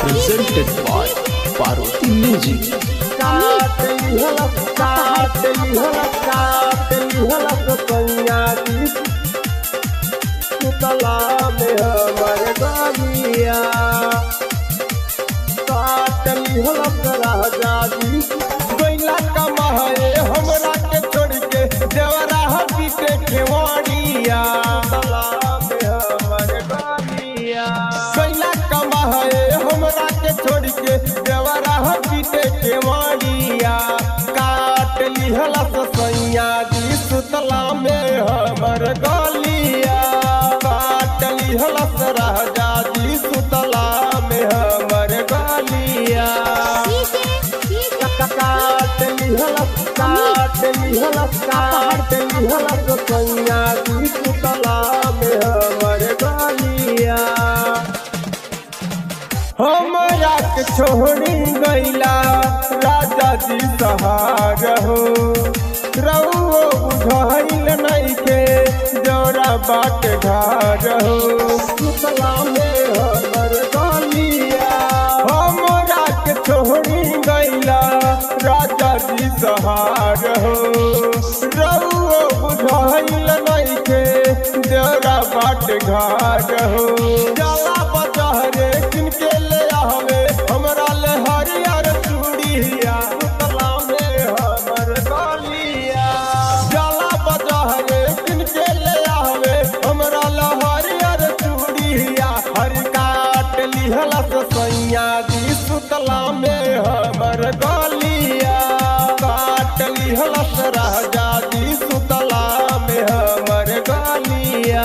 Presented by Parvati Music. हमरा के छोड़ के देवरा पीटे केवाड़िया हमरा के छोड़ के देवरा पीटे केवाड़िया काट लिहला सैया जी सुतला में हमर गलिया काट लिहला राजा जी सुतला में हमर गलिया काट लिहला सैया जी सुतला में हमर गलिया हमरा के छोड़ी गईला राजा जी सहार हो रउओ बुझाइल नहीं के जौरा बाट घर हो सुतला में हमर गलिया हमरा के छोड़ी गईला राजा जी सहार हो रउओ बुझाइल नहीं के जौरा बाट घर हो जला बजहरे किनके ले आवे हमरा ले हरियर चूड़िया सुतला में हमर गलिया जला बजहरे किनके ले आवे हमरा ले हरियर चूड़िया हर काट लिहला सैया जी सुतला में हमर गलिया काट लिहला राजा जी सुतला में हमर गलिया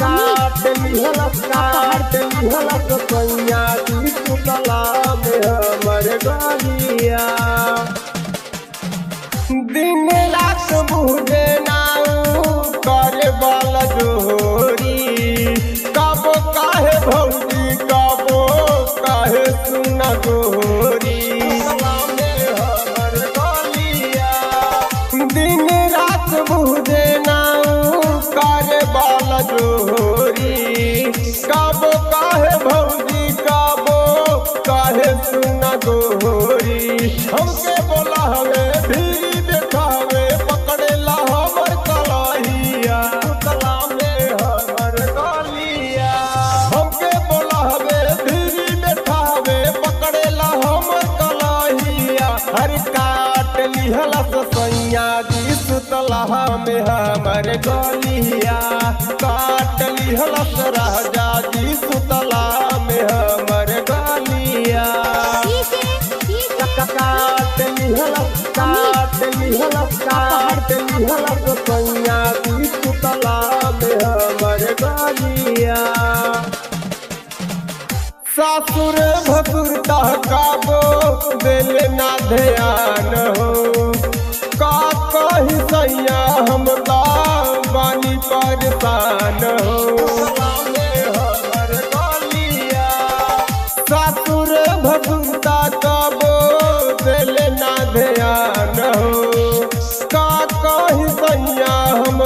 काट लिहला सैया जी सुतला में हमर गलिया दिन रात बुझे नाऊ करे वाला जोरी कब काहे भौजी कब काहे सुना गोरी हमर गलिया दिन रात बुझे नाऊ करे वाला जोरी कब काहे भौजी कब काहे सुना गोरी हमके बोला हवे भीरी बैठावे पकड़ेला हमर कलाहिया सुतला में हमर गलिया हमके बोला हवे भीरी बैठावे पकड़ेला हमर कलाहिया हर काट लिहला सैया जी सुतला में हमर गलिया काट लिहला राजा जी सुतला में हमर गलिया काट लिहला सैया जी सुतला में हमर गलिया सासुर भसुर कहकाबो दिल ना ध्यान हो का कही सैया हम बानी परेशान हो हमर गलिया सासुर भसुर कहकाबो दिल ना ध्यान हो का कही सैया हम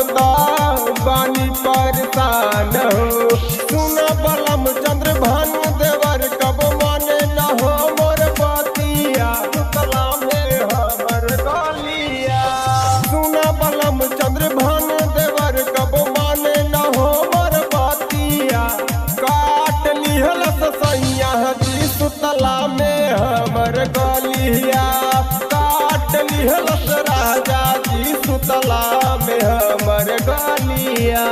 बानी परेशान हो सुन बलम चंद्र भानु देवर कब माने न हो मोर बतिया सुतला में हमर गलिया सुन बलम चंद्र भानु देवर कब माने न हो मोर बतिया काट लिहला सैया जी सुतला में हमर गलिया काट लिहला राजा जी सुतला में हमर गलिया।